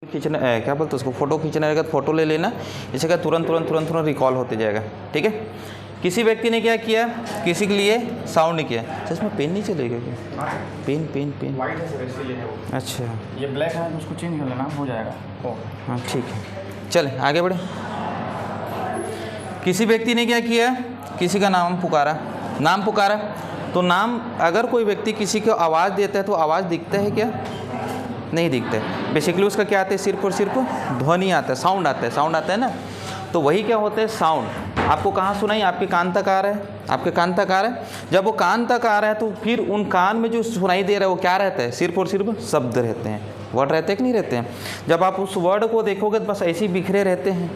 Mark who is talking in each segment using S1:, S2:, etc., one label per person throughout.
S1: खींचना क्या बोलते उसको, फोटो खींचना रहेगा तो फोटो ले लेना, इससे क्या तुरंत रिकॉल होते जाएगा। ठीक है। किसी व्यक्ति ने क्या किया, किसी के लिए साउंड नहीं किया। सर इसमें पेन नहीं चलेगा क्या? पेन
S2: वाइट है सर इसलिए।
S1: अच्छा
S2: ये ब्लैक है तो उसको चेंज कर लेना, हो जाएगा।
S1: हाँ ठीक है, चले आगे बढ़े। किसी व्यक्ति ने क्या किया, किसी का नाम पुकारा। तो नाम अगर कोई व्यक्ति किसी को आवाज़ देता है तो आवाज़ दिखता है क्या? नहीं दिखता है। बेसिकली उसका क्या आता है, सिर्फ और सिर्फ ध्वनि आता है, साउंड आता है ना। तो वही क्या होता है, साउंड। आपको कहाँ सुनाई, आपके कान तक आ रहा है, आपके कान तक आ रहा है। जब वो कान तक आ रहा है तो फिर उन कान में जो सुनाई दे रहा है वो क्या रहता है, सिर्फ और सिर्फ शब्द रहते हैं, वर्ड रहते हैं कि नहीं रहते हैं। जब आप उस वर्ड को देखोगे तो बस ऐसे ही बिखरे रहते हैं।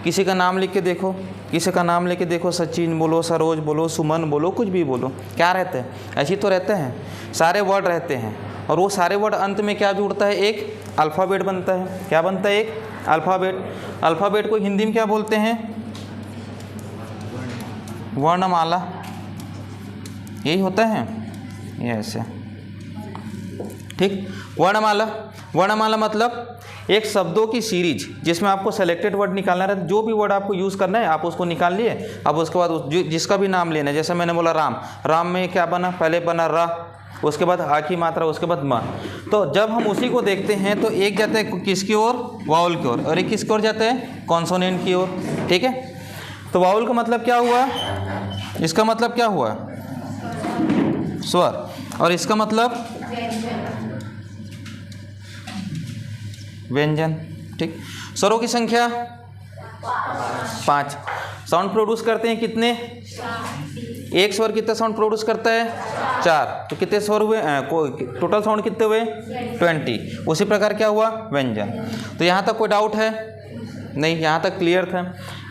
S1: किसी का नाम लिख के देखो, किसी का नाम लेके देखो, सचिन बोलो, सरोज बोलो, सुमन बोलो, कुछ भी बोलो, क्या रहते हैं, ऐसे तो रहते हैं, सारे वर्ड रहते हैं। और वो सारे वर्ड अंत में क्या जुड़ता है, एक अल्फ़ाबेट बनता है। क्या बनता है, एक अल्फ़ाबेट। अल्फ़ाबेट को हिंदी में क्या बोलते हैं, वर्णमाला। यही होता है ये ऐसे, ठीक। वर्णमाला मतलब एक शब्दों की सीरीज जिसमें आपको सेलेक्टेड वर्ड निकालना रहता है। जो भी वर्ड आपको यूज़ करना है आप उसको निकाल लिए। अब उसके बाद जिसका भी नाम लेना है, जैसे मैंने बोला राम में क्या बना, पहले बना रा, उसके बाद आ की मात्रा, उसके बाद म। तो जब हम उसी को देखते हैं तो एक जाता है किसकी ओर, वाउल की ओर, और एक किसकी ओर जाता है, कॉन्सोनेंट की ओर। ठीक है। तो वाउल का मतलब क्या हुआ, इसका मतलब क्या हुआ, स्वर, और इसका मतलब व्यंजन। ठीक। स्वरों की संख्या 5। साउंड प्रोड्यूस करते हैं कितने, एक स्वर कितना साउंड प्रोड्यूस करता है, 4। तो कितने स्वर हुए, टोटल साउंड कितने हुए, 20। उसी प्रकार क्या हुआ, व्यंजन। तो यहाँ तक कोई डाउट है नहीं, यहाँ तक क्लियर था।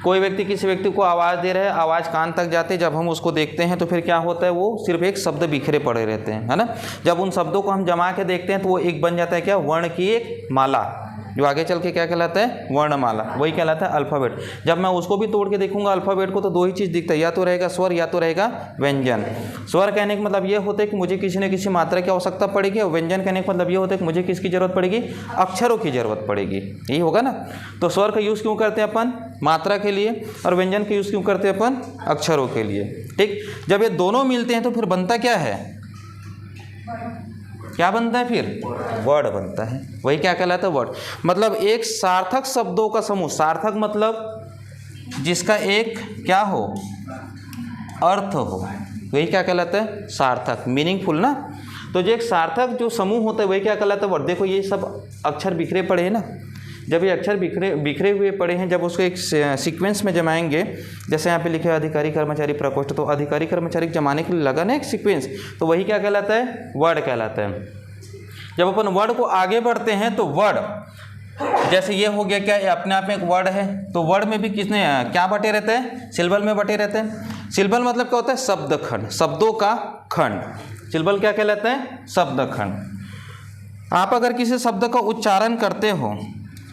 S1: कोई व्यक्ति किसी व्यक्ति को आवाज़ दे रहा है, आवाज़ कान तक जाते, जब हम उसको देखते हैं तो फिर क्या होता है, वो सिर्फ एक शब्द बिखरे पड़े रहते हैं, है ना। जब उन शब्दों को हम जमा के देखते हैं तो वो एक बन जाता है क्या, वर्ण की एक माला, जो आगे चल के क्या कहलाता है, वर्णमाला, वही कहलाता है अल्फ़ाबेट। जब मैं उसको भी तोड़ के देखूंगा अल्फ़ाबेट को तो दो ही चीज़ दिखता है, या तो रहेगा स्वर या तो रहेगा व्यंजन। स्वर कहने का मतलब ये होता है कि मुझे किसी न किसी मात्रा की आवश्यकता पड़ेगी, और व्यंजन कहने का मतलब ये होता है कि मुझे किसकी ज़रूरत पड़ेगी, अक्षरों की ज़रूरत पड़ेगी। यही होगा ना। तो स्वर का यूज़ क्यों करते हैं अपन, मात्रा के लिए, और व्यंजन का यूज़ क्यों करते हैं अपन, अक्षरों के लिए। ठीक। जब ये दोनों मिलते हैं तो फिर बनता क्या है, क्या बनता है, फिर वर्ड बनता है। वही क्या कहलाता है, वर्ड। मतलब एक सार्थक शब्दों का समूह, सार्थक मतलब जिसका एक क्या हो, अर्थ हो, वही क्या कहलाता है, सार्थक, मीनिंगफुल ना। तो जो एक सार्थक जो समूह होता है वही क्या कहलाता है, वर्ड। देखो ये सब अक्षर बिखरे पड़े हैं ना, जब ये अक्षर बिखरे हुए पड़े हैं, जब उसको एक सीक्वेंस में जमाएंगे, जैसे यहाँ पे लिखे अधिकारी कर्मचारी प्रकोष्ठ, तो अधिकारी कर्मचारी जमाने के लिए लगा ना एक सीक्वेंस, तो वही क्या कहलाता है, वर्ड कहलाता है। जब अपन वर्ड को आगे बढ़ते हैं तो वर्ड, जैसे ये हो गया क्या, ये अपने आप में एक वर्ड है, तो वर्ड में भी किसने क्या बटे रहते हैं, सिल्बल में बटे रहते हैं। सिल्बल मतलब क्या होता है, शब्द खंड, शब्दों का खंड। सिल्बल क्या कहलाता है, शब्द खंड। आप अगर किसी शब्द का उच्चारण करते हो,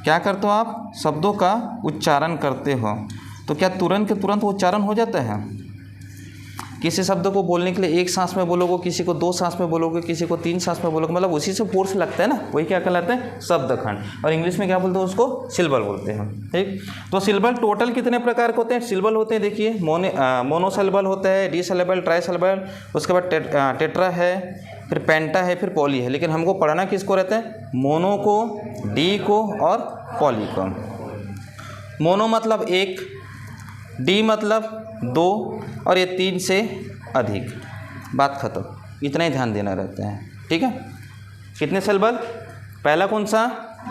S1: क्या करते हो आप, शब्दों का उच्चारण करते हो, तो क्या तुरंत के तुरंत उच्चारण हो जाता है। किसी शब्द को बोलने के लिए एक सांस में बोलोगे, किसी को 2 सांस में बोलोगे, किसी को 3 सांस में बोलोगे, मतलब उसी से फोर्स लगता है ना, वही क्या कहलाता है, शब्द खंड। और इंग्लिश में क्या बोलते हैं उसको, सिल्बल बोलते हैं। ठीक। तो सिल्बल टोटल कितने प्रकार के होते हैं, सिल्बल होते हैं, देखिए मोनोसिल्बल होता है, डिसिल्बल, ट्राइसिल्बल, उसके बाद टेट्रा है, फिर पेंटा है, फिर पॉली है। लेकिन हमको पढ़ना किसको रहता है, मोनो को, डी को और पॉली को। मोनो मतलब एक, डी मतलब 2, और ये 3 से अधिक, बात खत्म। इतना ही ध्यान देना रहता है। ठीक है। कितने सिल्बल, पहला कौन सा,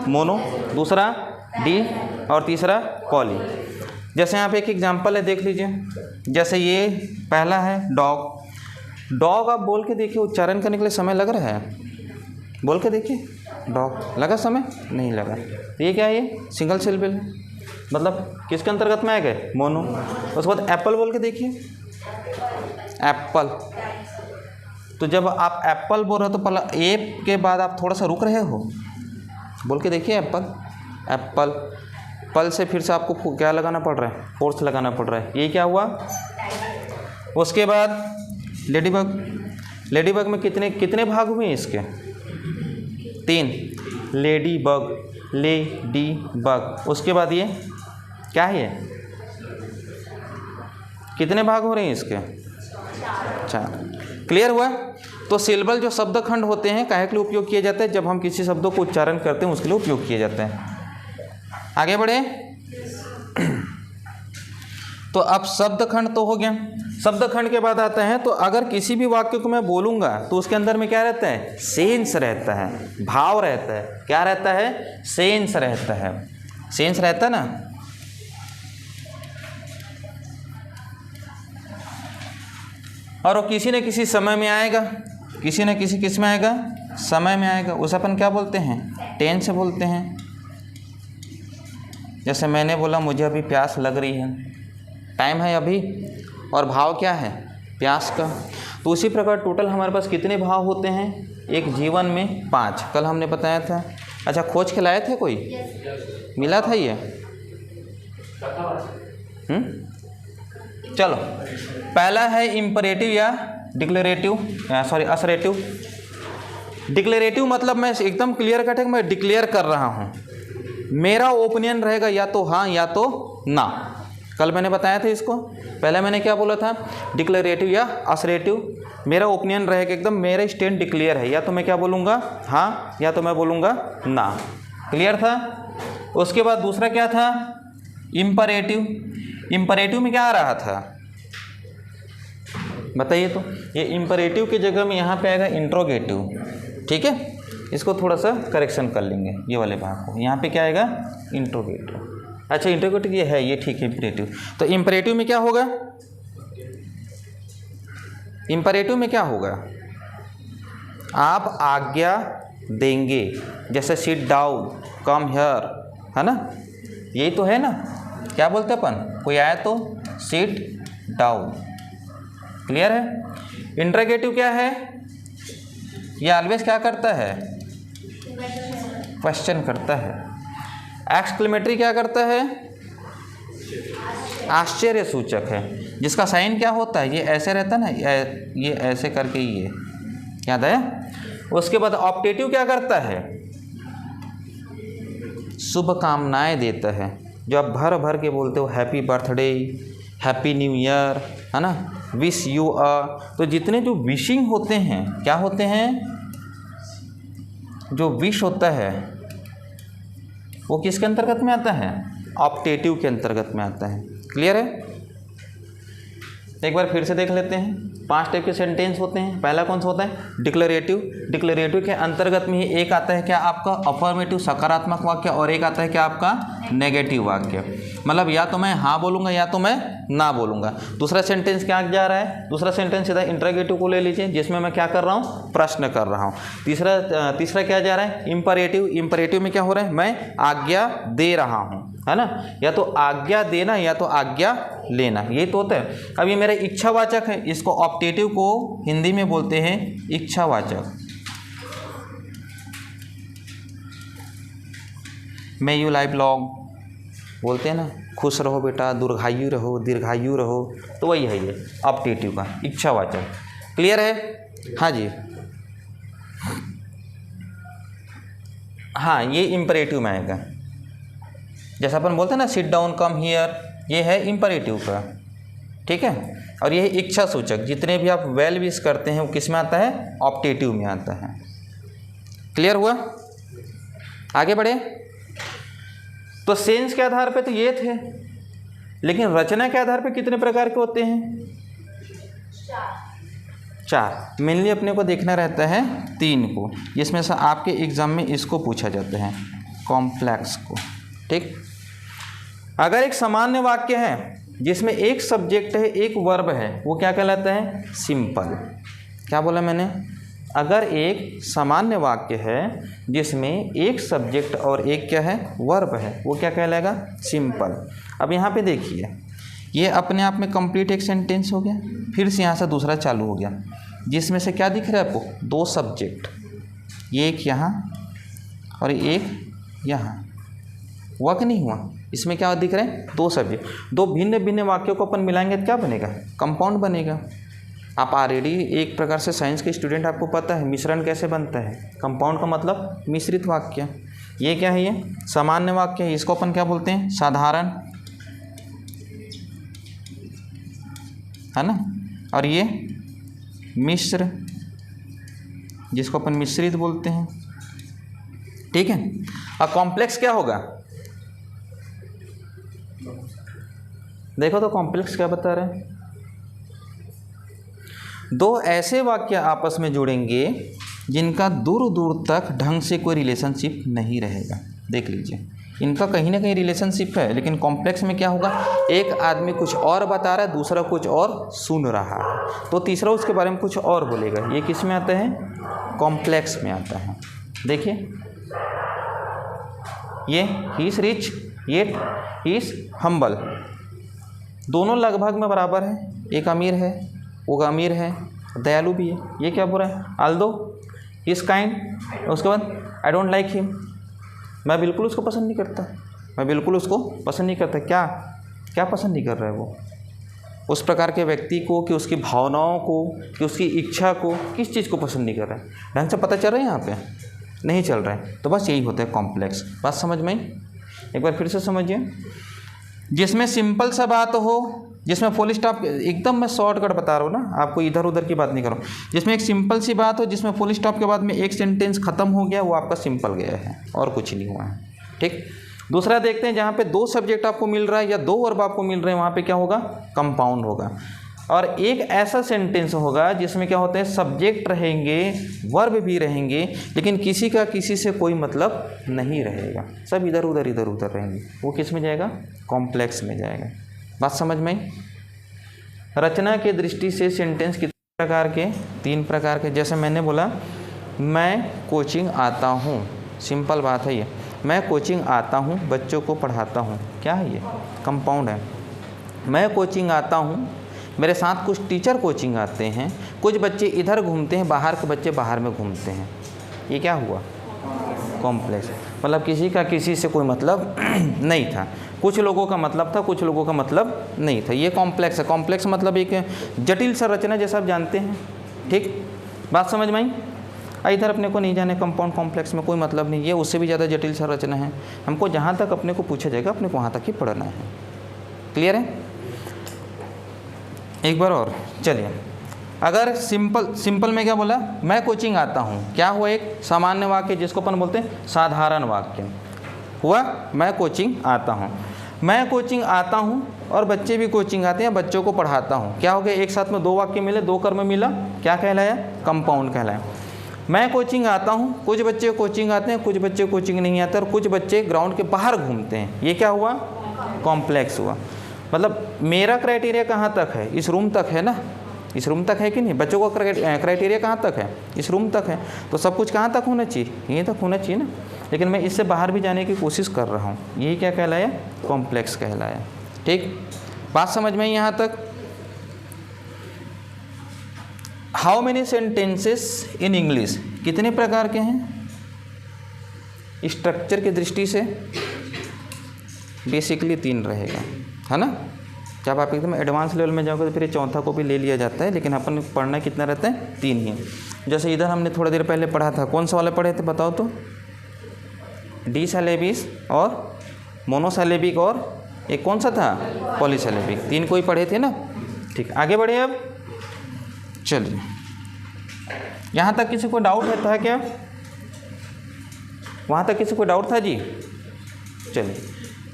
S1: मोनो, दूसरा डी, और तीसरा पॉली। जैसे यहाँ पे एक एग्जांपल है, देख लीजिए। जैसे ये पहला है डॉग। डॉग आप बोल के देखिए, उच्चारण करने के लिए समय लग रहा है, बोल के देखिए, डॉग लगा समय, नहीं लगा। ये क्या है, ये सिंगल सिल्बल है, मतलब किसके अंतर्गत में आएगा, मोनो। उसके बाद एप्पल बोल के देखिए, एप्पल। तो जब आप एप्पल बोल रहे हो तो पहला ए के बाद आप थोड़ा सा रुक रहे हो, बोल के देखिए एप्पल, एप्पल। पल से फिर से आपको क्या लगाना पड़ रहा है, फोर्स लगाना पड़ रहा है। ये क्या हुआ। उसके बाद लेडीबग। लेडीबग में कितने भाग हुए इसके, 3। Lady bug, lady bug. उसके बाद ये क्या है, ये कितने भाग हो रहे हैं इसके? 4। क्लियर हुआ? तो सिलेबल जो शब्द खंड होते हैं काहे के लिए उपयोग किए जाते हैं? जब हम किसी शब्दों को उच्चारण करते हैं उसके लिए उपयोग किए जाते हैं। आगे बढ़े। तो अब शब्द खंड तो हो गया। शब्द खंड के बाद आता है, तो अगर किसी भी वाक्य को मैं बोलूँगा तो उसके अंदर में क्या रहता है? सेंस रहता है, भाव रहता है। क्या रहता है? सेंस रहता है। सेंस रहता है ना। और वो किसी न किसी समय में आएगा, किसी न किसी किस में आएगा? समय में आएगा। उसे अपन क्या बोलते हैं? टेंस से बोलते हैं। जैसे मैंने बोला मुझे अभी प्यास लग रही है, टाइम है अभी, और भाव क्या है? प्यास का। तो उसी प्रकार टोटल हमारे पास कितने भाव होते हैं एक जीवन में? 5। कल हमने बताया था। अच्छा, खोज के लाए थे कोई? मिला था ये? चलो, पहला है इम्परेटिव या डिक्लेरेटिव, सॉरी असरेटिव। डिक्लेरेटिव मतलब मैं एकदम क्लियर कट है कि मैं डिक्लेयर कर रहा हूँ, मेरा ओपिनियन रहेगा या तो हाँ या तो ना। कल मैंने बताया था इसको। पहले मैंने क्या बोला था? डिक्लेरेटिव या असरेटिव। मेरा ओपिनियन रहेगा एकदम, मेरा स्टैंड डिक्लेयर है, या तो मैं क्या बोलूँगा? हाँ, या तो मैं बोलूँगा ना। क्लियर था? उसके बाद दूसरा क्या था? इम्परेटिव। इम्परेटिव में क्या आ रहा था बताइए? तो ये इम्परेटिव की जगह में यहाँ पे आएगा इंट्रोगेटिव। ठीक है, इसको थोड़ा सा करेक्शन कर लेंगे ये वाले भाग को। यहाँ पे क्या आएगा? इंट्रोगेटिव। अच्छा, इंट्रोगेटिव ये है, ये ठीक है इम्परेटिव। तो इम्परेटिव में क्या होगा? इम्परेटिव में क्या होगा? आप आज्ञा देंगे, जैसे सिट डाउन, कम हियर, है ना? यही तो है ना। क्या बोलते अपन? कोई आया तो सिट डाउन। क्लियर है? इंट्रोगेटिव क्या है? ये ऑलवेज क्या करता है? क्वेश्चन करता है। एक्सक्लेमेटरी क्या करता है? आश्चर्य सूचक है, जिसका साइन क्या होता है? ये ऐसे रहता है ना, ये ऐसे करके ये, याद है? उसके बाद ऑप्टेटिव क्या करता है? शुभकामनाएं देता है। जो आप भर भर के बोलते हो happy birthday, happy new year, है ना, विश यू अ। तो जितने जो विशिंग होते हैं क्या होते हैं? जो विश होता है वो किसके अंतर्गत में आता है? ऑप्टेटिव के अंतर्गत में आता है। क्लियर है? एक बार फिर से देख लेते हैं। 5 टाइप के सेंटेंस होते हैं। पहला कौन सा होता है? डिक्लेरेटिव। डिक्लेरेटिव के अंतर्गत में ही एक आता है क्या आपका? अफर्मेटिव सकारात्मक वाक्य, और एक आता है क्या आपका? नेगेटिव वाक्य। मतलब या तो मैं हाँ बोलूँगा या तो मैं ना बोलूँगा। दूसरा सेंटेंस क्या जा रहा है? दूसरा सेंटेंस सीधा इंट्रोगेटिव को ले लीजिए, जिसमें मैं क्या कर रहा हूँ? प्रश्न कर रहा हूँ। तीसरा क्या जा रहा है? इम्परेटिव। इम्परेटिव में क्या हो रहा है? मैं आज्ञा दे रहा हूँ, है ना? या तो आज्ञा देना या तो आज्ञा लेना, यही तो होता है। अब ये मेरा इच्छावाचक है, इसको ऑप्टेटिव को हिंदी में बोलते हैं इच्छावाचक। मे यू लाइव लॉन्ग बोलते हैं ना, खुश रहो बेटा, दीर्घायु रहो, दीर्घायु रहो, तो वही है ये ऑप्टेटिव का इच्छावाचक। क्लियर है? हाँ जी, हाँ, ये इम्परेटिव में आएगा। जैसा अपन बोलते हैं ना सिट डाउन, कम हियर, ये है इम्परेटिव का। ठीक है? और ये इच्छा सूचक, जितने भी आप वेल विश करते हैं वो किस में आता है? ऑप्टेटिव में आता है। क्लियर हुआ? आगे बढ़े। तो सेंस के आधार पे तो ये थे, लेकिन रचना के आधार पे कितने प्रकार के होते हैं? 4। मेनली अपने को देखना रहता है 3 को, जिसमें से आपके एग्जाम में इसको पूछा जाता है, कॉम्प्लेक्स को। ठीक? अगर एक सामान्य वाक्य है जिसमें एक सब्जेक्ट है एक वर्ब है, वो क्या कहलाता है? सिंपल। क्या बोला मैंने? अगर एक सामान्य वाक्य है जिसमें एक सब्जेक्ट और एक क्या है? वर्ब है, वो क्या कहलाएगा? सिंपल। अब यहाँ पे देखिए, ये अपने आप में कंप्लीट एक सेंटेंस हो गया। फिर से यहाँ से दूसरा चालू हो गया, जिसमें से क्या दिख रहा है आपको? 2 सब्जेक्ट, एक यहाँ और एक यहाँ। हुआ कि नहीं हुआ? इसमें क्या दिख रहा है? 2 सब्जेक्ट। 2 भिन्न भिन्न वाक्यों को अपन मिलाएंगे तो क्या बनेगा? कंपाउंड बनेगा। आप ऑलरेडी एक प्रकार से साइंस के स्टूडेंट, आपको पता है मिश्रण कैसे बनता है। कंपाउंड का मतलब मिश्रित वाक्य। ये क्या है, ये सामान्य वाक्य है, इसको अपन क्या बोलते हैं, साधारण, है ना। और ये मिश्र, जिसको अपन मिश्रित बोलते हैं, ठीक है। और कॉम्प्लेक्स क्या होगा, देखो तो कॉम्प्लेक्स क्या बता रहे हैं, दो ऐसे वाक्य आपस में जुड़ेंगे जिनका दूर दूर तक ढंग से कोई रिलेशनशिप नहीं रहेगा। देख लीजिए, इनका कहीं ना कहीं रिलेशनशिप है, लेकिन कॉम्प्लेक्स में क्या होगा, एक आदमी कुछ और बता रहा है, दूसरा कुछ और सुन रहा है, तो तीसरा उसके बारे में कुछ और बोलेगा। ये किस में आता है, कॉम्प्लेक्स में आता है। देखिए, ये he is rich yet he is humble, दोनों लगभग में बराबर है, एक अमीर है, वो अमीर है, दयालु भी है। ये क्या बुरा है, आल्दो ही इज़ काइंड, उसके बाद आई डोंट लाइक हिम, मैं बिल्कुल उसको पसंद नहीं करता, मैं बिल्कुल उसको पसंद नहीं करता। क्या क्या पसंद नहीं कर रहा है वो, उस प्रकार के व्यक्ति को, कि उसकी भावनाओं को, कि उसकी इच्छा को, किस चीज़ को पसंद नहीं कर रहा है, ढंग से पता चल रहा है, यहाँ पे नहीं चल रहा है। तो बस यही होता है कॉम्प्लेक्स। बात समझ में आई, एक बार फिर से समझिए। जिसमें सिंपल सा बात हो, जिसमें फुल स्टॉप, एकदम मैं शॉर्टकट बता रहा हूँ ना आपको, इधर उधर की बात नहीं कर रहा हूँ, जिसमें एक सिंपल सी बात हो, जिसमें फुल स्टॉप के बाद में एक सेंटेंस खत्म हो गया, वो आपका सिंपल गया है और कुछ नहीं हुआ है, ठीक। दूसरा देखते हैं, जहाँ पे दो सब्जेक्ट आपको मिल रहा है या दो वर्ब आपको मिल रहे हैं, वहाँ पे क्या होगा, कंपाउंड होगा। और एक ऐसा सेंटेंस होगा जिसमें क्या होता है, सब्जेक्ट रहेंगे, वर्ब भी रहेंगे, लेकिन किसी का किसी से कोई मतलब नहीं रहेगा, सब इधर उधर रहेंगे। वो किस में जाएगा, कॉम्प्लेक्स में जाएगा। बात समझ में आई। रचना के दृष्टि से सेंटेंस कितने प्रकार के, 3 प्रकार के। जैसे मैंने बोला, मैं कोचिंग आता हूँ, सिंपल बात है ये, मैं कोचिंग आता हूँ, बच्चों को पढ़ाता हूँ, क्या है ये, कंपाउंड है। मैं कोचिंग आता हूँ, मेरे साथ कुछ टीचर कोचिंग आते हैं, कुछ बच्चे इधर घूमते हैं, बाहर के बच्चे बाहर में घूमते हैं, ये क्या हुआ, कॉम्प्लेक्स। मतलब किसी का किसी से कोई मतलब नहीं था, कुछ लोगों का मतलब था, कुछ लोगों का मतलब नहीं था, ये कॉम्प्लेक्स है। कॉम्प्लेक्स मतलब एक जटिल संरचना जैसा आप जानते हैं, ठीक। बात समझ में आई। इधर अपने को नहीं जाने, कंपाउंड कॉम्प्लेक्स में कोई मतलब नहीं, ये उससे भी ज़्यादा जटिल संरचना है। हमको जहाँ तक अपने को पूछा जाएगा, अपने को वहाँ तक ही पढ़ना है। क्लियर है। एक बार और चलिए, अगर सिंपल में क्या बोला, मैं कोचिंग आता हूँ, क्या हुआ, एक सामान्य वाक्य जिसको अपन बोलते हैं साधारण वाक्य हुआ, मैं कोचिंग आता हूँ। मैं कोचिंग आता हूँ और बच्चे भी कोचिंग आते हैं, बच्चों को पढ़ाता हूँ, क्या हो गया, एक साथ में दो वाक्य मिले, दो कर्म मिला, क्या कहलाया, कंपाउंड कहलाया। मैं कोचिंग आता हूँ, कुछ बच्चे कोचिंग आते हैं, कुछ बच्चे कोचिंग नहीं आते, और कुछ बच्चे ग्राउंड के बाहर घूमते हैं, ये क्या हुआ, कॉम्प्लेक्स हुआ। मतलब मेरा क्राइटेरिया कहाँ तक है, इस रूम तक है ना, इस रूम तक है कि नहीं, बच्चों का क्राइटेरिया कहाँ तक है, इस रूम तक है, तो सब कुछ कहाँ तक होना चाहिए, यहीं तक होना चाहिए ना, लेकिन मैं इससे बाहर भी जाने की कोशिश कर रहा हूँ, यही क्या कहलाया, कॉम्प्लेक्स कहलाया, ठीक। बात समझ में यहाँ तक। How many sentences in English, कितने प्रकार के हैं, स्ट्रक्चर की दृष्टि से बेसिकली 3 रहेगा, है ना। जब आप एकदम एडवांस लेवल में जाओगे तो फिर चौथा को भी ले लिया जाता है, लेकिन अपन पढ़ना कितना रहता है, 3 ही। जैसे इधर हमने थोड़ा देर पहले पढ़ा था, कौन सा वाला पढ़े थे बताओ तो, डिसैलेबिक और मोनोसैलेबिक, और एक कौन सा था, पॉलीसैलेबिक, 3 को ही पढ़े थे ना, ठीक। आगे बढ़े अब, चलिए, यहाँ तक किसी को डाउट रहता है क्या, वहाँ तक किसी को डाउट था जी। चलिए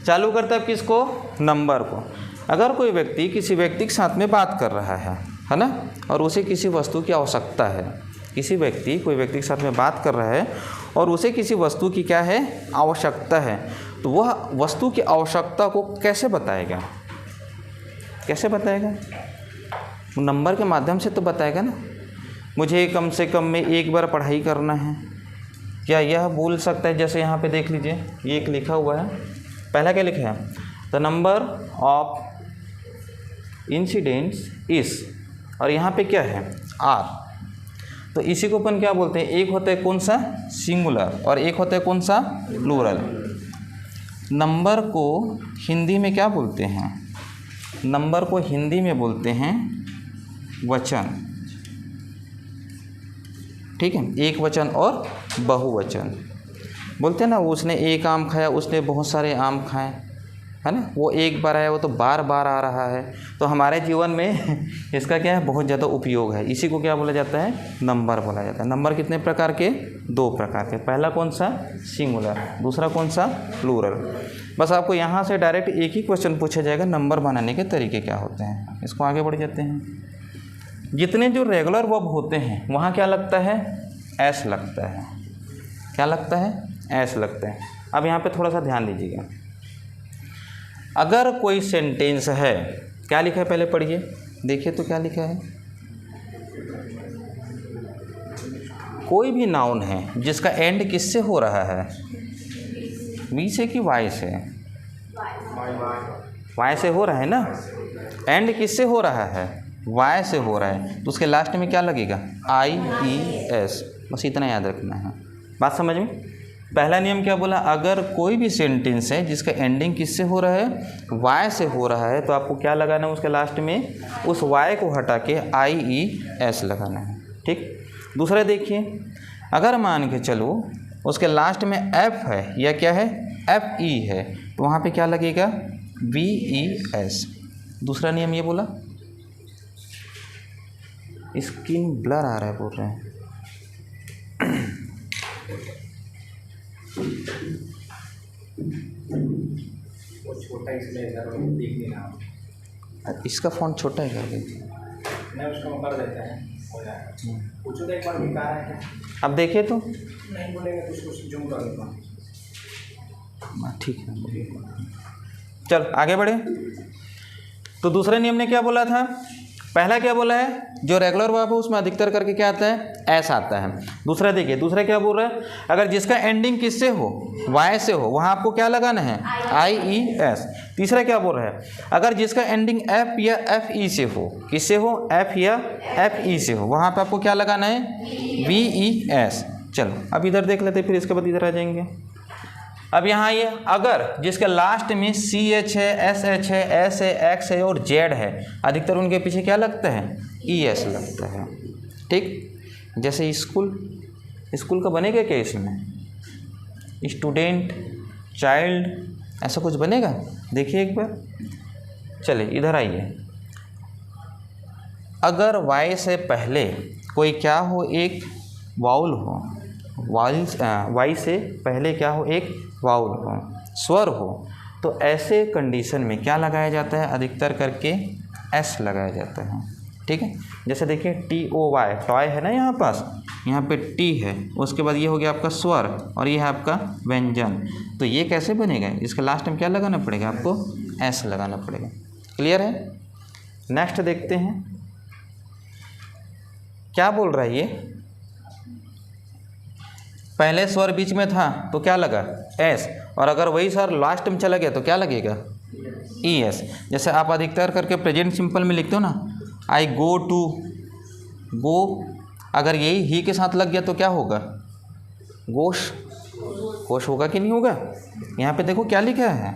S1: चालू करते हैं किसको, नंबर को। अगर कोई व्यक्ति किसी व्यक्ति के साथ में बात कर रहा है ना, और उसे किसी वस्तु की आवश्यकता है, किसी व्यक्ति कोई व्यक्ति के साथ में बात कर रहा है और उसे किसी वस्तु की क्या है, आवश्यकता है, तो वह वस्तु की आवश्यकता को कैसे बताएगा, कैसे बताएगा, नंबर के माध्यम से तो बताएगा ना। मुझे कम से कम में 1 बार पढ़ाई करना है, क्या यह बोल सकता है, जैसे यहाँ पे देख लीजिए, ये एक लिखा हुआ है, पहला क्या लिखा है, द नंबर ऑफ इंसिडेंट्स इस, और यहाँ पे क्या है, आर, तो इसी को अपन क्या बोलते हैं, एक होता है कौन सा, सिंगुलर, और एक होता है कौन सा, प्लूरल। नंबर को हिंदी में क्या बोलते हैं, नंबर को हिंदी में बोलते हैं वचन, ठीक है, एक वचन और बहुवचन। बोलते हैं ना, उसने एक आम खाया, उसने बहुत सारे आम खाए, है ना। वो एक बार आया, वो तो बार बार आ रहा है। तो हमारे जीवन में इसका क्या है, बहुत ज़्यादा उपयोग है। इसी को क्या बोला जाता है, नंबर बोला जाता है। नंबर कितने प्रकार के, 2 प्रकार के। पहला कौन सा, सिंगुलर, दूसरा कौन सा, प्लूरल। बस आपको यहाँ से डायरेक्ट एक ही क्वेश्चन पूछा जाएगा, नंबर बनाने के तरीके क्या होते हैं। इसको आगे बढ़ जाते हैं। जितने जो रेगुलर वर्ब होते हैं वहाँ क्या लगता है, एस लगता है। क्या लगता है, एस लगता है। अब यहाँ पे थोड़ा सा ध्यान दीजिएगा। अगर कोई सेंटेंस है, क्या लिखा है पहले पढ़िए, देखिए तो क्या लिखा है। कोई भी नाउन है जिसका एंड किससे हो रहा है, वी से कि वाई से, वाई से हो रहा है ना। एंड किससे हो रहा है, वाई से हो रहा है, तो उसके लास्ट में क्या लगेगा, IES। बस इतना याद रखना है। बात समझ में। पहला नियम क्या बोला, अगर कोई भी सेंटेंस है जिसका एंडिंग किससे हो रहा है, वाई से हो रहा है, तो आपको क्या लगाना है उसके लास्ट में, उस वाई को हटा के IES लगाना है। ठीक। दूसरा देखिए, अगर मान के चलो उसके लास्ट में F है या क्या है, FE है, तो वहाँ पे क्या लगेगा, VES। दूसरा नियम ये बोला। स्क्रीन ब्लर आ रहा है, बोल रहे हैं।
S2: वो छोटा इसलिए देख नहीं रहा।
S1: इसका फ़ॉन्ट छोटा है क्या,
S2: नहीं उसको कर देते हैं, हो जाएगा। पूछो तो एक बार बेकार है क्या,
S1: अब देखिए तो
S2: नहीं बोलेंगे तो उसको जूम कर दूँगा।
S1: ठीक है, चल आगे बढ़े। तो दूसरे नियम ने क्या बोला था, पहला क्या बोला है, जो रेगुलर वर्ब है उसमें अधिकतर करके क्या आता है, एस आता है। दूसरा देखिए, दूसरा क्या बोल रहा है, अगर जिसका एंडिंग किससे हो, वाई से हो, वहाँ आपको क्या लगाना है, IES। तीसरा क्या बोल रहा है, अगर जिसका एंडिंग F या FE से हो, किससे हो, F या FE से हो, वहाँ पे आपको क्या लगाना है, VES। चलो अब इधर देख लेते, फिर इसके बाद इधर आ जाएंगे। अब यहाँ ये अगर जिसके लास्ट में CH है, SH है, S है, X है और Z है, अधिकतर उनके पीछे क्या लगता है, ES लगता है। ठीक। जैसे स्कूल, स्कूल का बनेगा क्या इसमें, स्टूडेंट, चाइल्ड, ऐसा कुछ बनेगा, देखिए एक बार। चलिए इधर आइए। अगर वाई से पहले कोई क्या हो, एक वाउल हो, वाई से पहले क्या हो, एक वाउल हो, स्वर हो, तो ऐसे कंडीशन में क्या लगाया जाता है, अधिकतर करके S लगाया जाता है। ठीक है। जैसे देखिए TOY, टॉय है ना यहाँ पास, यहाँ पे T है, उसके बाद ये हो गया आपका स्वर और ये है आपका व्यंजन। तो ये कैसे बनेगा, इसके लास्ट में क्या लगाना पड़ेगा, आपको S लगाना पड़ेगा। क्लियर है। नेक्स्ट देखते हैं क्या बोल रहा है ये, पहले स्वर बीच में था तो क्या लगा, S, और अगर वही स्वर लास्ट में चला गया तो क्या लगेगा, ES। जैसे आप अधिकतर करके प्रेजेंट सिंपल में लिखते हो ना, आई गो टू, गो, अगर यही ही के साथ लग गया तो क्या होगा, गोश, गोश होगा कि नहीं होगा। यहाँ पे देखो क्या लिखा है,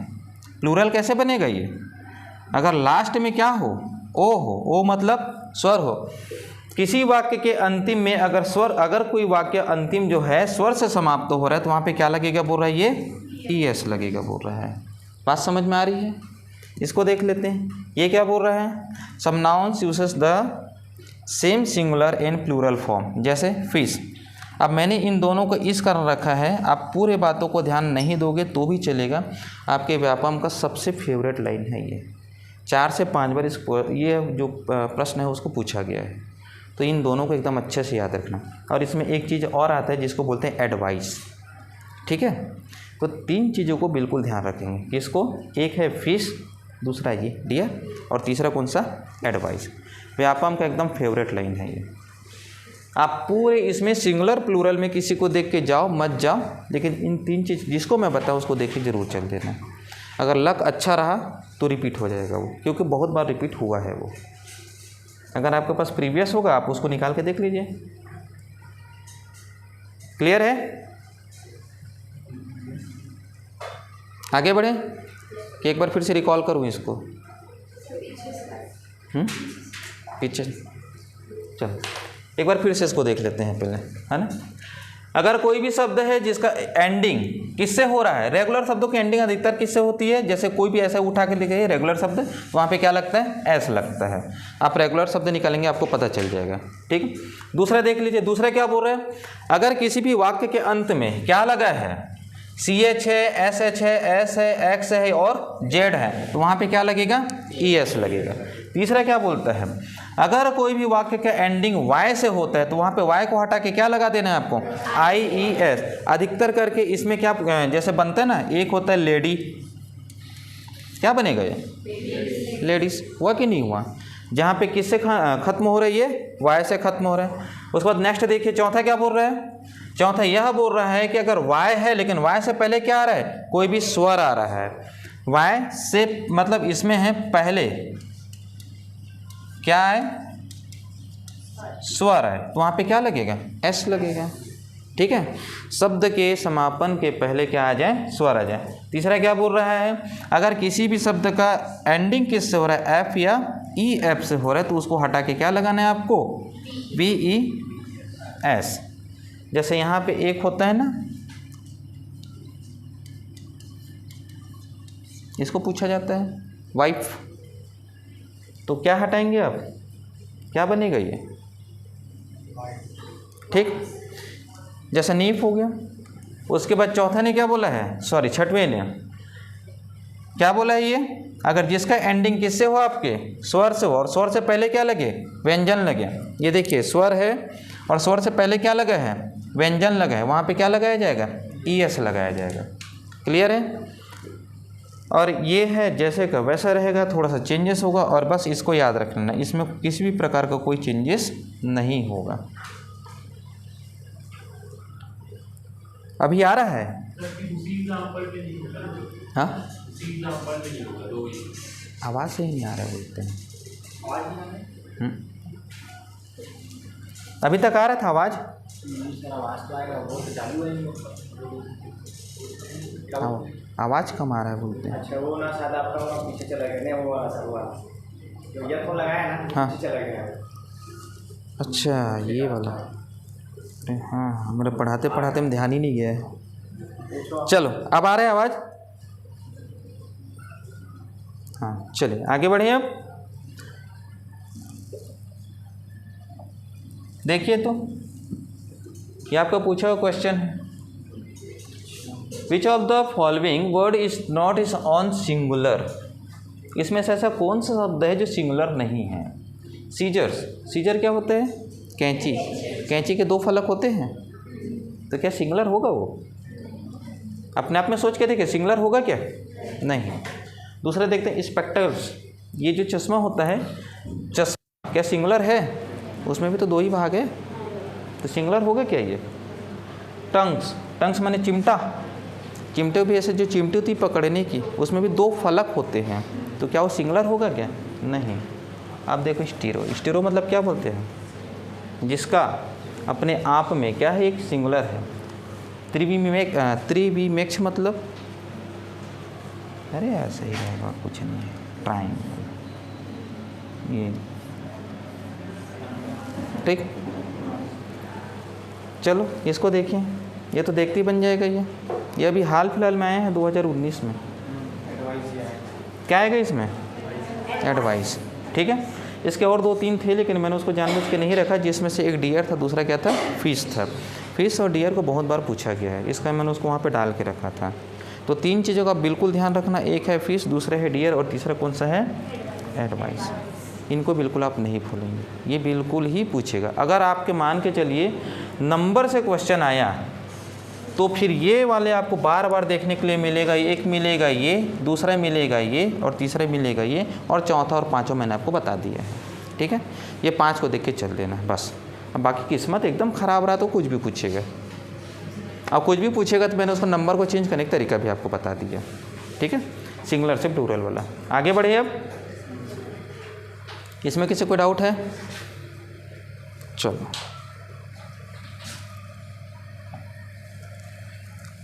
S1: प्लूरल कैसे बनेगा ये, अगर लास्ट में क्या हो, ओ हो, ओ मतलब स्वर हो। किसी वाक्य के अंतिम में अगर स्वर, अगर कोई वाक्य अंतिम जो है स्वर से समाप्त हो रहा है तो वहाँ पे क्या लगेगा, बोल रहा है ये ES लगेगा, बोल रहा है। बात समझ में आ रही है। इसको देख लेते हैं, ये क्या बोल रहा है, some nouns uses the same singular in plural form, जैसे फिश। अब मैंने इन दोनों को इस कारण रखा है, आप पूरे बातों को ध्यान नहीं दोगे तो भी चलेगा। आपके व्यापम का सबसे फेवरेट लाइन है ये, 4 से 5 बार इसको, ये जो प्रश्न है उसको पूछा गया है। तो इन दोनों को एकदम अच्छे से याद रखना। और इसमें एक चीज़ और आता है जिसको बोलते हैं एडवाइस। ठीक है। तो 3 चीज़ों को बिल्कुल ध्यान रखेंगे, किसको, एक है फिश, दूसरा ये डियर, और तीसरा कौन सा, एडवाइस। व्यापम का एकदम फेवरेट लाइन है ये। आप पूरे इसमें सिंगुलर प्लूरल में किसी को देख के जाओ मत जाओ, लेकिन इन 3 चीज़ जिसको मैं बताऊँ उसको देख के ज़रूर चल देना। अगर लक अच्छा रहा तो रिपीट हो जाएगा वो, क्योंकि बहुत बार रिपीट हुआ है वो। अगर आपके पास प्रीवियस होगा आप उसको निकाल के देख लीजिए। क्लियर है। आगे बढ़े कि एक बार फिर से रिकॉल करूँ इसको, पीछे चलो एक बार फिर से इसको देख लेते हैं पहले, है ना। अगर कोई भी शब्द है जिसका एंडिंग किससे हो रहा है, रेगुलर शब्दों की एंडिंग अधिकतर किससे होती है, जैसे कोई भी ऐसा उठा के लिखे रेगुलर शब्द, वहाँ पे क्या लगता है, एस लगता है। आप रेगुलर शब्द निकालेंगे आपको पता चल जाएगा। ठीक, दूसरा देख लीजिए, दूसरा क्या बोल रहे हैं, अगर किसी भी वाक्य के अंत में क्या लगा है, CH है, SH है, S है, X है और Z है, तो वहाँ पे क्या लगेगा, ES लगेगा। तीसरा क्या बोलता है, अगर कोई भी वाक्य का एंडिंग Y से होता है तो वहाँ पे Y को हटा के क्या लगा देना है आपको, IES। अधिकतर करके इसमें क्या जैसे बनता है ना, एक होता है लेडी, क्या बनेगा ये, लेडीज, हुआ कि नहीं हुआ, जहाँ पे किससे खत्म हो रही है, Y से खत्म हो रहा है। उसके बाद नेक्स्ट देखिए, चौथा क्या बोल रहा है, चौथा यह बोल रहा है कि अगर Y है लेकिन Y से पहले क्या आ रहा है, कोई भी स्वर आ रहा है, Y से मतलब इसमें है पहले क्या है, स्वर है, तो वहाँ पे क्या लगेगा, S लगेगा। ठीक है, शब्द के समापन के पहले क्या आ जाए, स्वर आ जाए। तीसरा क्या बोल रहा है, अगर किसी भी शब्द का एंडिंग किससे हो रहा है, F या EF से हो रहा है, तो उसको हटा के क्या लगाना है आपको, VES। जैसे यहाँ पे एक होता है ना, इसको पूछा जाता है वाइफ, तो क्या हटाएंगे आप, क्या बनेगा ये, ठीक, जैसे नीफ हो गया। उसके बाद चौथा ने क्या बोला है, सॉरी छठवें ने क्या बोला है, ये अगर जिसका एंडिंग किससे हो, आपके स्वर से हो, और स्वर से पहले क्या लगे, व्यंजन लगे। ये देखिए स्वर है और स्वर से पहले क्या लगा है, व्यंजन लगा है, वहाँ पे क्या लगाया जाएगा, ES लगाया जाएगा। क्लियर है, और ये है जैसे का वैसा रहेगा, थोड़ा सा चेंजेस होगा, और बस इसको याद रखना, इसमें किसी भी प्रकार का कोई चेंजेस नहीं होगा। अभी आ रहा है, हाँ आवाज़ से ही नहीं आ रहा है बोलते हैं। अभी तक आ रहा था आवाज़, आवाज़ कम आ रहा है बोलते हैं।
S2: अच्छा वो ना शायद आपका पीछे चला गया, नहीं वो वाला सब वाला जो ईयरफोन लगाया है ना,
S1: हाँ
S2: पीछे चला गया।
S1: अच्छा ये वाला, अरे हाँ हमारे पढ़ाते पढ़ाते में ध्यान ही नहीं गया है। चलो अब आ रहा है आवाज़, हाँ चलिए आगे बढ़े। अब देखिए, तो ये आपका पूछा हुआ क्वेश्चन है, which of the following word is not is on singular. इसमें से ऐसा कौन सा शब्द है जो सिंगुलर नहीं है। सीजर्स, सीजर क्या होते हैं, कैंची, कैंची के 2 फलक होते हैं, तो क्या सिंगुलर होगा वो, अपने आप में सोच के देखिए सिंगुलर होगा क्या, नहीं। दूसरा देखते हैं स्पेक्टर्स, ये जो चश्मा होता है, चश्मा क्या सिंगुलर है, उसमें भी तो 2 ही भाग है, तो सिंगुलर होगा क्या ये। टंग्स, टंग्स माने चिमटा, चिमटे भी ऐसे जो चिमटी होती पकड़ने की, उसमें भी 2 फलक होते हैं, तो क्या वो सिंगुलर होगा क्या, नहीं। आप देखो स्टीरो, स्टीरो मतलब क्या बोलते हैं, जिसका अपने आप में क्या है, एक सिंगुलर है। त्रिविमेक्ष मतलब, अरे ऐसा ही रहेगा कुछ नहीं है, ट्रायंगल, ये ठीक। चलो इसको देखिए, ये तो देखते ही बन जाएगा। ये अभी हाल फिलहाल में आए हैं 2019 में। क्या आएगा इसमें, एडवाइस, ठीक है। इसके और 2-3 थे, लेकिन मैंने उसको जानबूझ के नहीं रखा, जिसमें से एक डियर था, दूसरा क्या था, फिश था। फिश और डियर को बहुत बार पूछा गया है, इसका मैंने उसको वहाँ पे डाल के रखा था। तो 3 चीज़ों का बिल्कुल ध्यान रखना, एक है फिश, दूसरा है डियर, और तीसरा कौन सा है, एडवाइस। इनको बिल्कुल आप नहीं भूलेंगे, ये बिल्कुल ही पूछेगा। अगर आपके मान के चलिए नंबर से क्वेश्चन आया, तो फिर ये वाले आपको बार बार देखने के लिए मिलेगा। एक मिलेगा ये, दूसरा मिलेगा ये, और तीसरा मिलेगा ये, और चौथा और पांचों मैंने आपको बता दिया है, ठीक है। ये 5 को देख के चल देना बस। अब बाकी किस्मत एकदम ख़राब रहा तो कुछ भी पूछेगा, अब कुछ भी पूछेगा तो मैंने उसको नंबर को चेंज करने का तरीका भी आपको बता दिया, ठीक है। सिंगुलर से प्लूरल वाला। आगे बढ़िए। अब इसमें किसी कोई डाउट है, चलो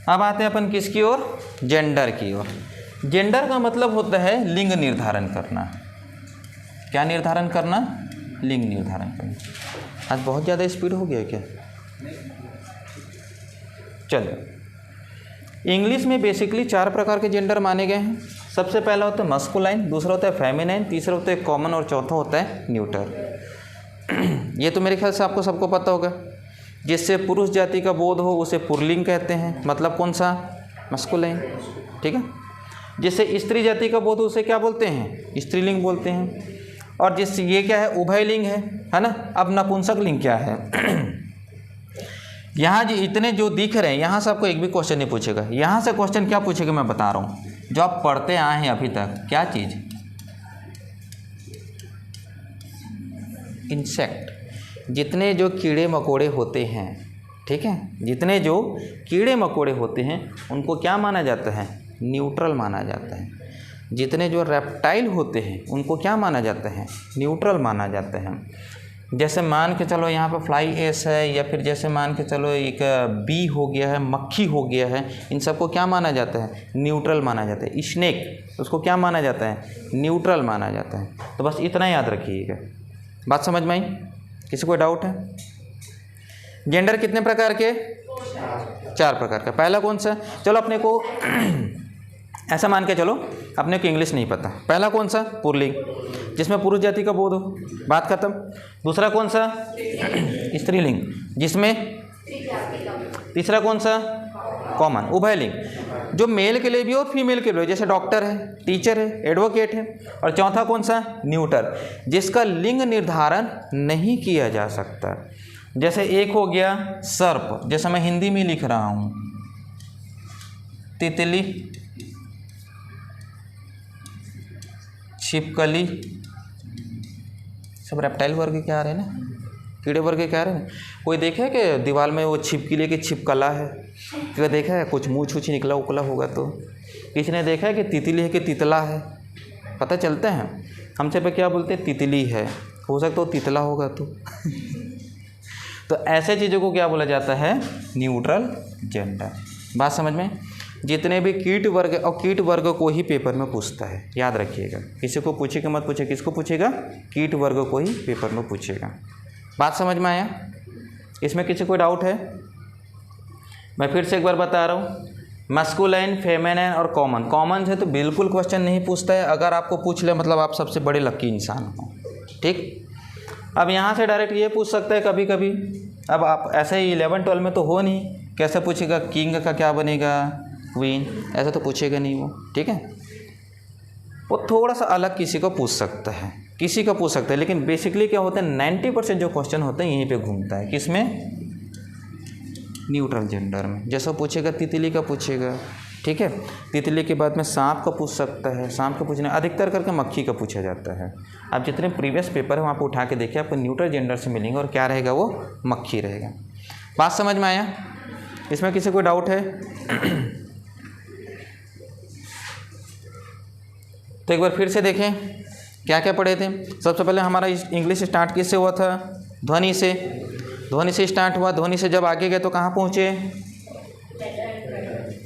S1: अब आते हैं अपन किसकी ओर, जेंडर की ओर। जेंडर का मतलब होता है लिंग निर्धारण करना। क्या निर्धारण करना, लिंग निर्धारण करना। आज बहुत ज़्यादा स्पीड हो गया क्या, चलिए, इंग्लिश में बेसिकली 4 प्रकार के जेंडर माने गए हैं। सबसे पहला होता है मस्कुलाइन, दूसरा होता है फेमिनाइन, तीसरा होता है कॉमन और चौथा होता है न्यूटर। ये तो मेरे ख्याल से आपको सबको पता होगा। जिससे पुरुष जाति का बोध हो उसे पुल्लिंग कहते हैं, मतलब कौन सा, मस्कुलाइन, ठीक है। जिससे स्त्री जाति का बोध हो उसे क्या बोलते हैं, स्त्रीलिंग बोलते हैं। और जिससे ये क्या है, उभयलिंग है ना। अब नपुंसक लिंग क्या है? यहाँ जो इतने जो दिख रहे हैं, यहाँ से आपको एक भी क्वेश्चन नहीं पूछेगा। यहाँ से क्वेश्चन क्या पूछेगा मैं बता रहा हूँ, जो आप पढ़ते आए हैं अभी तक, क्या चीज़, इंसेक्ट। जितने जो कीड़े मकोड़े होते हैं, ठीक है, जितने जो कीड़े मकोड़े होते हैं उनको क्या माना जाता है, न्यूट्रल माना जाता है। जितने जो रेप्टाइल होते हैं उनको क्या माना जाता है, न्यूट्रल माना जाता है। जैसे मान के चलो यहाँ पर फ्लाई एस है, या फिर जैसे मान के चलो एक बी हो गया है, मक्खी हो गया है, इन सबको क्या माना जाता है, न्यूट्रल माना जाता है। स्नेक, उसको क्या माना जाता है, न्यूट्रल माना जाता है। तो बस इतना याद रखिएगा। बात समझ में आई? किसी को डाउट है? जेंडर कितने प्रकार के, 4 प्रकार का। पहला कौन सा, चलो अपने को ऐसा मान के चलो अपने को इंग्लिश नहीं पता। पहला कौन सा, पुल्लिंग, जिसमें पुरुष जाति का बोध हो, बात खत्म। दूसरा कौन सा, स्त्रीलिंग, जिसमें, तीसरा कौन सा, कॉमन, उभयलिंग, जो मेल के लिए भी और फीमेल के लिए, जैसे डॉक्टर है, टीचर है, एडवोकेट है। और चौथा कौन सा, न्यूटर, जिसका लिंग निर्धारण नहीं किया जा सकता। जैसे एक हो गया सर्प, जैसे मैं हिंदी में लिख रहा हूँ, तितली, छिपकली, सब रेप्टाइल वर्ग के आ रहे हैं ना, कीड़े वर्ग के आ रहे हैं। कोई देखा है कि दीवार में वो छिपकली की छिपकला है? क्या देखा है? कुछ मुँह छूछ निकला उकला होगा तो। किसी ने देखा है कि तितली है कि तितला है? पता चलता है। हमसे पे क्या बोलते हैं, तितली है, हो सकता हो तितला होगा तो। तो ऐसे चीज़ों को क्या बोला जाता है, न्यूट्रल जेंडर। बात समझ में? जितने भी कीट वर्ग, और कीट वर्ग को ही पेपर में पूछता है, याद रखिएगा। किसी को पूछेगा मत पूछे, किसको पूछेगा, कीट वर्ग को ही पेपर में पूछेगा। बात समझ में आया? इसमें किसी को डाउट है? मैं फिर से एक बार बता रहा हूँ, मस्कुलाइन, फेमिनाइन और कॉमन। कॉमन से तो बिल्कुल क्वेश्चन नहीं पूछता है, अगर आपको पूछ ले मतलब आप सबसे बड़े लकी इंसान हो, ठीक। अब यहाँ से डायरेक्ट ये पूछ सकता है कभी कभी। अब आप ऐसे ही 11-12 में तो हो नहीं, कैसे पूछेगा किंग का क्या बनेगा, क्वीन, ऐसा तो पूछेगा नहीं वो, ठीक है। वो थोड़ा सा अलग किसी को पूछ सकता है, किसी का पूछ सकता है, लेकिन बेसिकली क्या होता है, 90% जो क्वेश्चन होते हैं यहीं पे घूमता है, किसमें, न्यूट्रल जेंडर में। जैसा पूछेगा तितली का पूछेगा, ठीक है। तितली के बाद में सांप का पूछ सकता है, सांप का पूछना अधिकतर करके मक्खी का पूछा जाता है। आप जितने प्रीवियस पेपर है वहाँ पर उठा के देखिए, आपको न्यूट्रल जेंडर से मिलेंगे, और क्या रहेगा वो, मक्खी रहेगा। बात समझ में आया? इसमें किसी को डाउट है? तो एक बार फिर से देखें क्या क्या पढ़े थे। सबसे पहले हमारा इंग्लिश स्टार्ट किससे हुआ था, ध्वनि से। ध्वनि से स्टार्ट हुआ, ध्वनि से जब आगे गए तो कहाँ पहुँचे,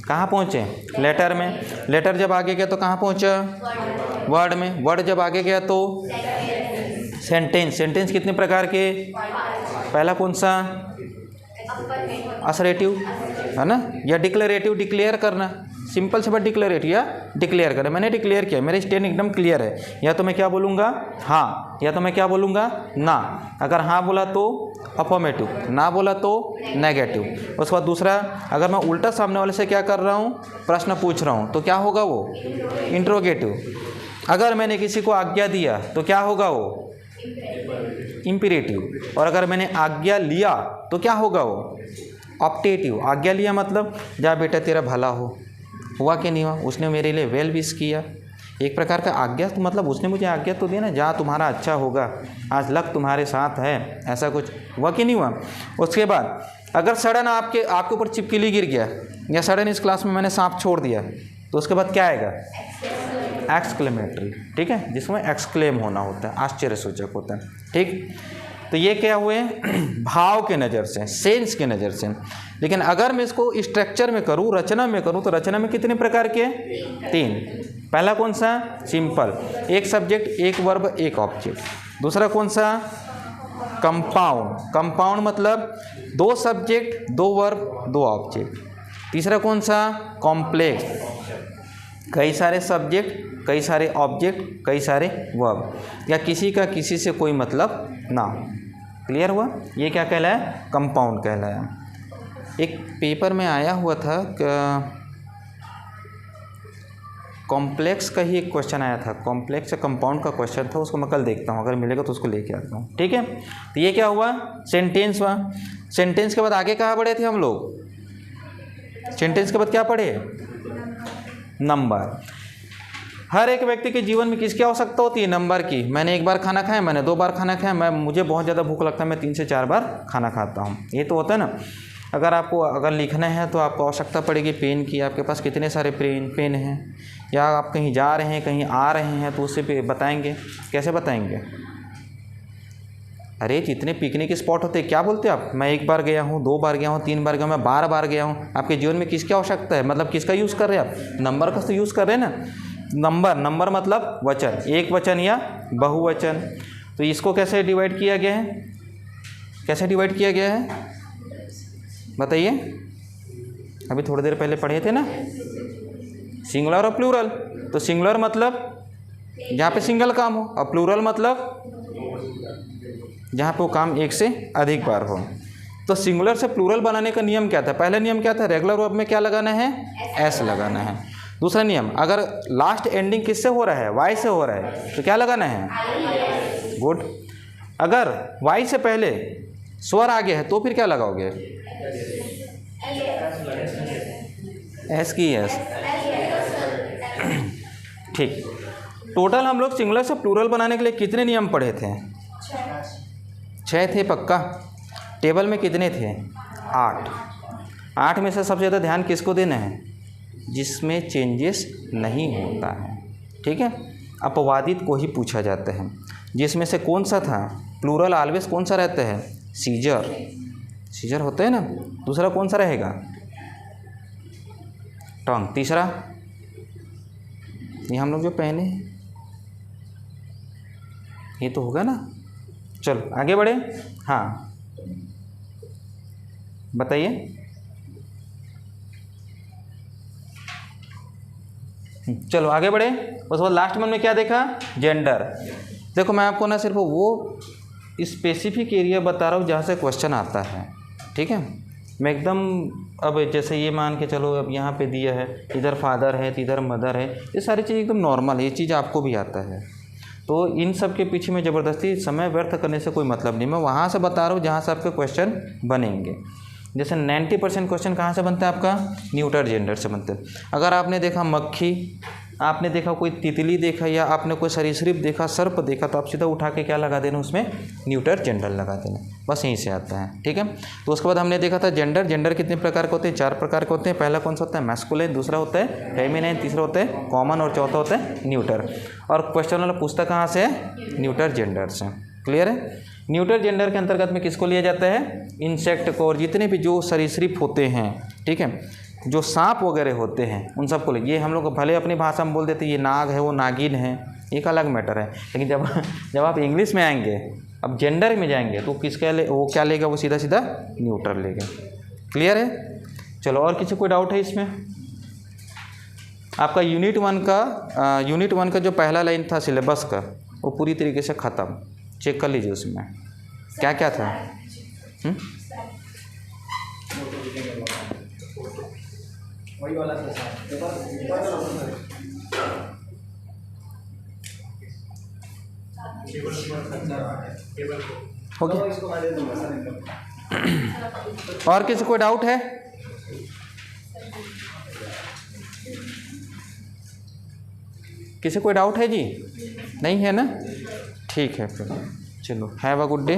S1: कहाँ पहुँचे, लेटर में। लेटर जब आगे गया तो कहाँ पहुँचा, वर्ड में। वर्ड जब आगे गया तो सेंटेंस। सेंटेंस कितने प्रकार के, पहला कौन सा, असरेटिव है ना, या डिक्लेरेटिव, डिक्लेयर करना, सिंपल से बात डिक्लेरेटिव या डिक्लेयर करना। मैंने डिक्लेयर किया, मेरे स्टैंड एकदम क्लियर है, या तो मैं क्या बोलूँगा, हाँ, या तो मैं क्या बोलूँगा, ना। अगर हाँ बोला तो अफर्मेटिव, ना बोला तो नेगेटिव। उसके बाद दूसरा, अगर मैं उल्टा सामने वाले से क्या कर रहा हूँ, प्रश्न पूछ रहा हूँ, तो क्या होगा वो, इंट्रोगेटिव। अगर मैंने किसी को आज्ञा दिया तो क्या होगा वो, इम्पीरेटिव। और अगर मैंने आज्ञा लिया तो क्या होगा वो, ऑप्टेटिव। आज्ञा लिया मतलब जा बेटा तेरा भला हो, हुआ कि नहीं हुआ, उसने मेरे लिए वेल विश किया, एक प्रकार का आज्ञा। तो मतलब उसने मुझे आज्ञा तो दिया ना, जा तुम्हारा अच्छा होगा, आज लक तुम्हारे साथ है, ऐसा कुछ हुआ कि नहीं हुआ। उसके बाद अगर सडन आपके ऊपर चिपकली गिर गया, या सडन इस क्लास में मैंने सांप छोड़ दिया, तो उसके बाद क्या आएगा, एक्सक्लेमेटरी, ठीक है, जिसमें एक्सक्लेम होना होता है, आश्चर्यसूचक होता है, ठीक। तो ये क्या हुए, भाव के नज़र से, सेंस के नज़र से। लेकिन अगर मैं इसको स्ट्रक्चर में करूँ, रचना में करूँ, तो रचना में कितने प्रकार के, 3। पहला कौन सा, सिंपल, एक सब्जेक्ट, एक वर्ब, एक ऑब्जेक्ट। दूसरा कौन सा, कंपाउंड। कंपाउंड मतलब 2 सब्जेक्ट, 2 वर्ब, 2 ऑब्जेक्ट। तीसरा कौन सा, कॉम्प्लेक्स, कई सारे सब्जेक्ट, कई सारे ऑब्जेक्ट, कई सारे वर्ब, या किसी का किसी से कोई मतलब ना हो। क्लियर हुआ, ये क्या कहलाया, कंपाउंड कहलाया। एक पेपर में आया हुआ था, कॉम्प्लेक्स का ही एक क्वेश्चन आया था, कॉम्प्लेक्स या कंपाउंड का क्वेश्चन था, उसको मैं कल देखता हूँ, अगर मिलेगा तो उसको लेके आता हूँ। ठीक है, तो ये क्या हुआ, सेंटेंस हुआ। सेंटेंस के बाद आगे कहाँ पढ़े थे हम लोग, सेंटेंस के बाद क्या पढ़े, नंबर। हर एक व्यक्ति के जीवन में किसकी आवश्यकता होती है, नंबर की। मैंने एक बार खाना खाया, मैंने 2 बार खाना खाया, मुझे बहुत ज़्यादा भूख लगता है, मैं 3 से 4 बार खाना खाता हूँ, ये तो होता है ना। अगर आपको अगर लिखना है तो आपको आवश्यकता पड़ेगी पेन की, आपके पास कितने सारे पेन हैं, या आप कहीं जा रहे हैं, कहीं आ रहे हैं, तो उससे पे बताएंगे, कैसे बताएंगे। अरे जितने पिकनिक स्पॉट होते हैं, क्या बोलते हैं आप, मैं 1 बार गया हूँ, 2 बार गया हूँ, 3 बार गया हूँ, मैं 12 बार गया हूँ। आपके जीवन में किसकी आवश्यकता है, मतलब किसका यूज़ कर रहे हैं आप, नंबर का तो यूज़ कर रहे हैं ना। नंबर मतलब वचन, एक वचन या बहुवचन। तो इसको कैसे डिवाइड किया गया है, कैसे डिवाइड किया गया है बताइए। अभी थोड़ी देर पहले पढ़े थे ना, सिंगुलर और प्लूरल। तो सिंगुलर मतलब जहाँ पे सिंगल काम हो, और प्लूरल मतलब जहाँ पे वो काम एक से अधिक बार हो। तो सिंगुलर से प्लूरल बनाने का नियम क्या था, पहला नियम क्या था, रेगुलर वर्ब में क्या लगाना है, एस लगाना है। दूसरा नियम, अगर लास्ट एंडिंग किससे हो रहा है, वाई से हो रहा है, तो क्या लगाना है, गुड। अगर वाई से पहले स्वर आगे है तो फिर क्या लगाओगे, एस की एस। ठीक, टोटल हम लोग सिंगुलर से प्लूरल बनाने के लिए कितने नियम पढ़े थे, 6 थे पक्का। टेबल में कितने थे, 8। 8 में से सबसे ज़्यादा ध्यान किसको देना है, जिसमें चेंजेस नहीं होता है। ठीक है, अपवादित को ही पूछा जाता है। जिसमें से कौन सा था, प्लूरल ऑलवेज कौन सा रहता है, सीजर, सीजर होता है ना। दूसरा कौन सा रहेगा, टंग। तीसरा ये हम लोग जो पहने ये तो होगा ना। चलो आगे बढ़े, हाँ बताइए। चलो आगे बढ़े। उसके बाद लास्ट में हमने क्या देखा, जेंडर। देखो मैं आपको ना सिर्फ वो स्पेसिफिक एरिया बता रहा हूँ जहाँ से क्वेश्चन आता है। ठीक है, मैं एकदम, अब जैसे ये मान के चलो, अब यहाँ पे दिया है, इधर फादर है तो इधर मदर है, ये सारी चीज़ एकदम नॉर्मल है, ये चीज़ आपको भी आता है। तो इन सब के पीछे में ज़बरदस्ती समय व्यर्थ करने से कोई मतलब नहीं। मैं वहाँ से बता रहा हूँ जहाँ से आपके क्वेश्चन बनेंगे। जैसे 90% क्वेश्चन कहाँ से बनता है आपका, न्यूटर जेंडर से बनते हैं। अगर आपने देखा मक्खी, आपने देखा कोई तितली देखा, या आपने कोई सरीसृप देखा, सर्प देखा, तो आप सीधा उठा के क्या लगा देना, उसमें न्यूटर जेंडर लगा देना, बस यहीं से आता है। ठीक है, तो उसके बाद हमने देखा था जेंडर। जेंडर कितने प्रकार के होते हैं, 4 प्रकार के होते हैं। पहला कौन सा होता है, मैस्कुलिन, दूसरा होता है फेमिनिन, तीसरा होता है कॉमन, और चौथा होता है न्यूटर। और क्वेश्चन वाला पूछता कहाँ से है, न्यूटर जेंडर से। क्लियर है। न्यूटर जेंडर के अंतर्गत में किसको लिया जाता है, इंसेक्ट को, और जितने भी जो सरीसृप होते हैं, ठीक है, जो सांप वगैरह होते हैं, उन सबको ले। ये हम लोग भले अपनी भाषा में बोल देते हैं ये नाग है, वो नागिन है, एक अलग मैटर है। लेकिन जब आप इंग्लिश में आएंगे, अब जेंडर में जाएंगे, तो किसका वो क्या लेगा, वो सीधा सीधा न्यूटर लेगा। क्लियर है। चलो, और किसी कोई डाउट है इसमें। आपका यूनिट 1 का जो पहला लाइन था सिलेबस का, वो पूरी तरीके से ख़त्म। चेक कर लीजिए उसमें क्या क्या था।
S2: वही वाला
S1: हो गया। और किसी कोई डाउट है। किसी कोई डाउट है जी, नहीं है ना। ठीक है फिर, चलो, हैव अ गुड डे।